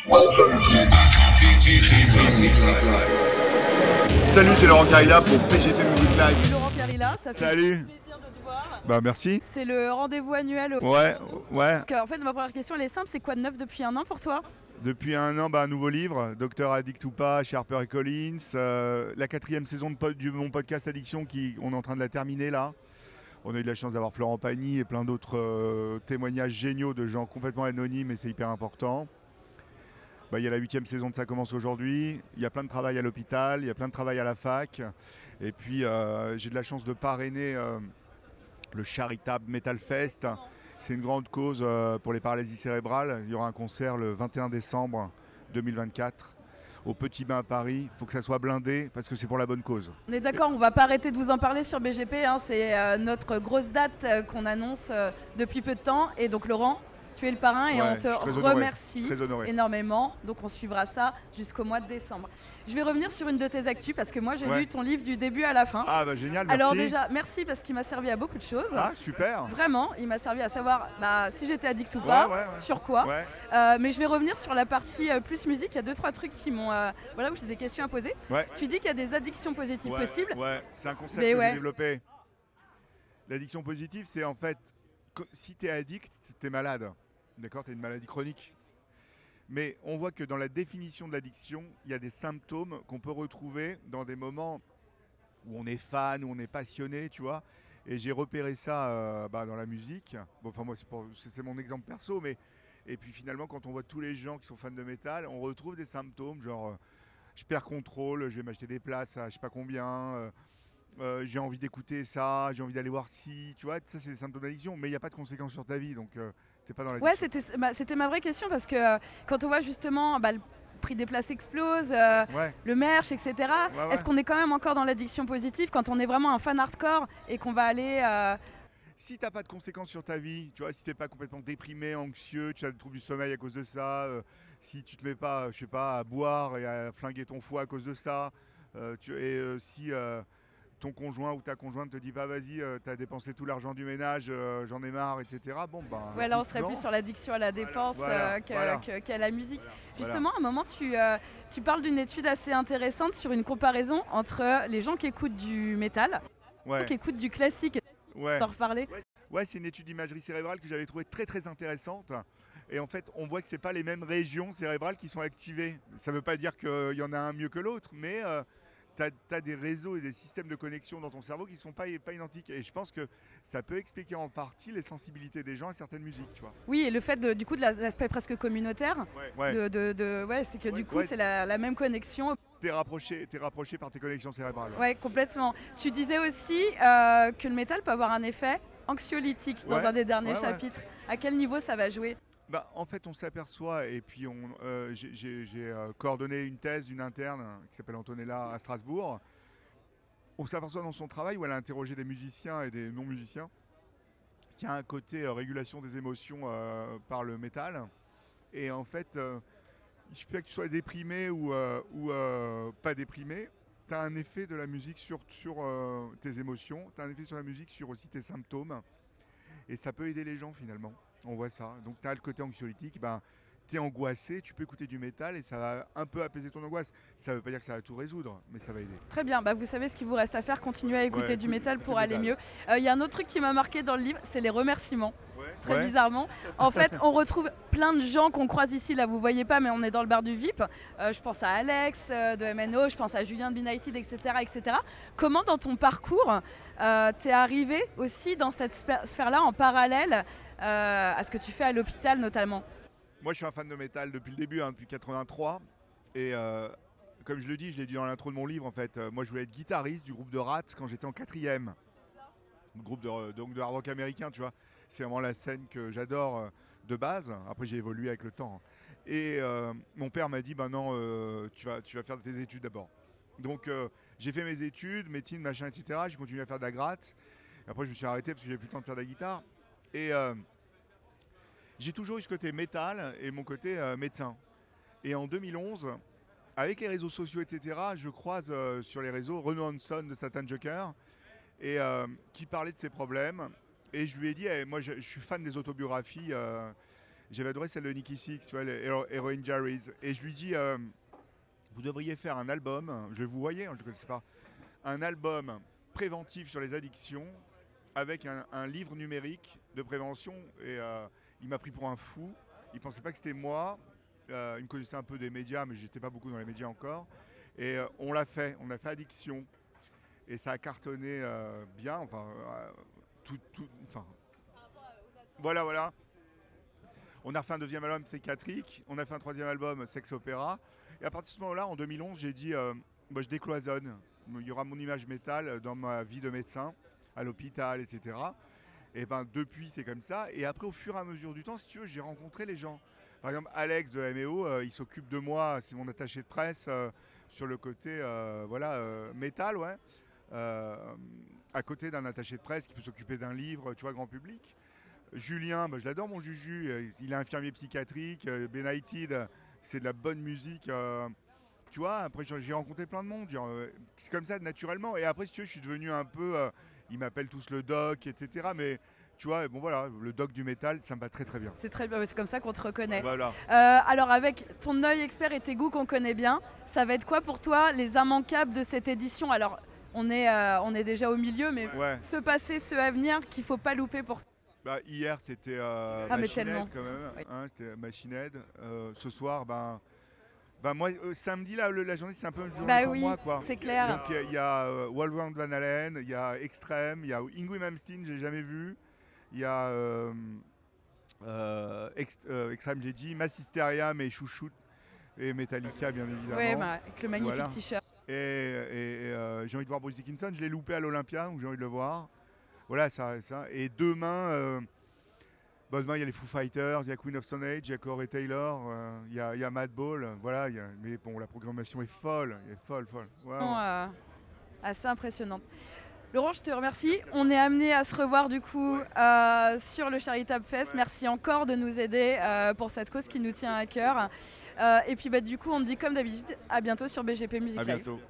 Salut, c'est Laurent Carilla pour PGP Music Live. Laurent Carilla, ça fait Salut. plaisir de te voir. Bah merci. C'est le rendez-vous annuel. Ouais. Donc, en fait, ma première question, elle est simple. C'est quoi de neuf depuis un an pour toi? Depuis un an, un nouveau livre, Docteur Addict ou pas, chez HarperCollins. La 4e saison de mon podcast Addiction, on est en train de la terminer là. On a eu de la chance d'avoir Florent Pagny et plein d'autres témoignages géniaux de gens complètement anonymes et c'est hyper important. Il y a la 8e saison de Ça commence aujourd'hui. Il y a plein de travail à l'hôpital, il y a plein de travail à la fac. Et puis j'ai de la chance de parrainer le charitable Metal Fest. C'est une grande cause pour les paralysies cérébrales. Il y aura un concert le 21 décembre 2024 au Petit Bain à Paris. Il faut que ça soit blindé parce que c'est pour la bonne cause. On est d'accord, on ne va pas arrêter de vous en parler sur BGP. C'est notre grosse date qu'on annonce depuis peu de temps. Et donc Laurent, tu es le parrain et on te remercie énormément. Donc on suivra ça jusqu'au mois de décembre. Je vais revenir sur une de tes actus parce que moi j'ai lu ton livre du début à la fin. Ah génial, merci. Alors déjà, merci parce qu'il m'a servi à beaucoup de choses. Ah super. Vraiment, il m'a servi à savoir si j'étais addict ou pas, sur quoi. Mais je vais revenir sur la partie plus musique. Il y a 2-3 trucs qui m'ont, où j'ai des questions à poser. Tu dis qu'il y a des addictions positives possibles. C'est un concept que j'ai développé. L'addiction positive, c'est en fait, si tu es addict, tu es malade. D'accord, tu as une maladie chronique. Mais on voit que dans la définition de l'addiction, il y a des symptômes qu'on peut retrouver dans des moments où on est fan, où on est passionné, tu vois. Et j'ai repéré ça dans la musique. Bon, enfin moi, c'est mon exemple perso, mais et puis finalement, quand on voit tous les gens qui sont fans de métal, on retrouve des symptômes, genre je perds contrôle, je vais m'acheter des places à je sais pas combien. J'ai envie d'écouter ça, j'ai envie d'aller voir si, tu vois, ça c'est des symptômes d'addiction, mais il n'y a pas de conséquences sur ta vie, donc t'es pas dans l'addiction. Ouais, c'était ma vraie question parce que quand on voit justement le prix des places explose, le merch, etc. Est-ce qu'on est quand même encore dans l'addiction positive quand on est vraiment un fan hardcore et qu'on va aller... Si t'as pas de conséquences sur ta vie, tu vois, si t'es pas complètement déprimé, anxieux, tu as des troubles du sommeil à cause de ça, si tu te mets pas, je sais pas, à boire et à flinguer ton foie à cause de ça, si ton conjoint ou ta conjointe te dit vas-y, t'as dépensé tout l'argent du ménage, j'en ai marre, etc. Là on serait plus sur l'addiction à la dépense qu'à la musique. Justement, à un moment tu parles d'une étude assez intéressante sur une comparaison entre les gens qui écoutent du métal, qui écoutent du classique. T'en reparler. C'est une étude d'imagerie cérébrale que j'avais trouvée très très intéressante. Et en fait, on voit que c'est pas les mêmes régions cérébrales qui sont activées. Ça veut pas dire qu'il y en a un mieux que l'autre, mais tu as des réseaux et des systèmes de connexion dans ton cerveau qui ne sont pas identiques. Et je pense que ça peut expliquer en partie les sensibilités des gens à certaines musiques. Tu vois. Oui, et le fait de l'aspect presque communautaire, c'est que du coup, c'est la même connexion. T'es rapproché par tes connexions cérébrales. Ouais, complètement. Tu disais aussi que le métal peut avoir un effet anxiolytique dans un des derniers chapitres. À quel niveau ça va jouer ? En fait, on s'aperçoit, et puis j'ai coordonné une thèse d'une interne qui s'appelle Antonella à Strasbourg. On s'aperçoit dans son travail où elle a interrogé des musiciens et des non-musiciens qu'il y a un côté régulation des émotions par le métal. Et en fait, il suffit que tu sois déprimé ou pas déprimé, tu as un effet de la musique sur tes émotions, tu as un effet sur la musique sur aussi tes symptômes. Et ça peut aider les gens finalement. On voit ça. Donc tu as le côté anxiolytique, tu es angoissé, tu peux écouter du métal et ça va un peu apaiser ton angoisse. Ça ne veut pas dire que ça va tout résoudre, mais ça va aider. Très bien, vous savez ce qu'il vous reste à faire, continuez à écouter du métal pour aller mieux. Il y a un autre truc qui m'a marqué dans le livre, c'est les remerciements. Très bizarrement. En fait, on retrouve plein de gens qu'on croise ici, là vous voyez pas, mais on est dans le bar du VIP. Je pense à Alex de MNO, je pense à Julien de Benighted, etc. Comment dans ton parcours, t'es arrivé aussi dans cette sphère-là en parallèle à ce que tu fais à l'hôpital notamment? Moi je suis un fan de métal depuis le début, depuis 83. Et comme je le dis, je l'ai dit dans l'intro de mon livre en fait, moi je voulais être guitariste du groupe de Rat quand j'étais en 4e. Le groupe de hard rock américain, tu vois. C'est vraiment la scène que j'adore de base. Après, j'ai évolué avec le temps. Et mon père m'a dit, non, tu vas faire tes études d'abord. Donc, j'ai fait mes études, médecine, machin, etc. J'ai continué à faire de la gratte. Après, je me suis arrêté parce que j'avais plus le temps de faire de la guitare. Et j'ai toujours eu ce côté métal et mon côté médecin. Et en 2011, avec les réseaux sociaux, etc., je croise sur les réseaux Renaud Hanson de Satan Joker et qui parlait de ses problèmes. Et je lui ai dit, moi je suis fan des autobiographies J'avais adoré celle de Nicky Six, tu vois, Heroin Diaries. Et je lui dis, vous devriez faire un album, vous voyez, je ne connaissais pas, un album préventif sur les addictions avec un livre numérique de prévention. Et il m'a pris pour un fou. Il ne pensait pas que c'était moi. Il me connaissait un peu des médias, mais j'étais pas beaucoup dans les médias encore. Et on a fait Addiction. Et ça a cartonné bien. Enfin, voilà. On a refait un deuxième album psychiatrique. On a fait un troisième album sex opéra. Et à partir de ce moment-là, en 2011, j'ai dit, je décloisonne. Il y aura mon image métal dans ma vie de médecin, à l'hôpital, etc. Et ben depuis, c'est comme ça. Et après, au fur et à mesure du temps, si tu veux, j'ai rencontré les gens. Par exemple, Alex de MEO, il s'occupe de moi, c'est mon attaché de presse sur le côté métal, ouais. À côté d'un attaché de presse qui peut s'occuper d'un livre, tu vois, grand public. Julien, je l'adore mon Juju, il est infirmier psychiatrique, Benighted, c'est de la bonne musique. Tu vois, après j'ai rencontré plein de monde, c'est comme ça naturellement. Et après, si tu veux, je suis devenu un peu, ils m'appellent tous le doc, etc. Mais tu vois, bon voilà, le doc du métal, ça me va très très bien. C'est très bien, c'est comme ça qu'on te reconnaît. Voilà. Alors avec ton œil expert et tes goûts qu'on connaît bien, ça va être quoi pour toi les immanquables de cette édition? Alors on est déjà au milieu, mais ce passé, ce à venir qu'il faut pas louper pour toi. Hier c'était Machine Head quand même, oui. C'était Machine Head. Ce soir, moi samedi là, la journée c'est un peu une journée pour moi quoi. C'est clair. Donc il y a Wolfgang Van Halen, il y a Extreme, il y a Yngwie Malmsteen, j'ai jamais vu. Il y a Extreme, j'ai dit, Mass Hysteria, mais chouchou, et Metallica bien évidemment. Oui, avec le magnifique t-shirt. Et j'ai envie de voir Bruce Dickinson, je l'ai loupé à l'Olympia, donc j'ai envie de le voir. Voilà, ça. Et demain, demain il y a les Foo Fighters, il y a Queen of Stone Age, il y a Corey Taylor, il y a Madball, voilà. Mais bon, la programmation est folle, folle. Ouais. Assez impressionnante. Laurent, je te remercie. On est amené à se revoir du coup sur le Charitable Fest. Merci encore de nous aider pour cette cause qui nous tient à cœur. Et puis du coup, on te dit comme d'habitude, à bientôt sur BGP Music Live. À bientôt.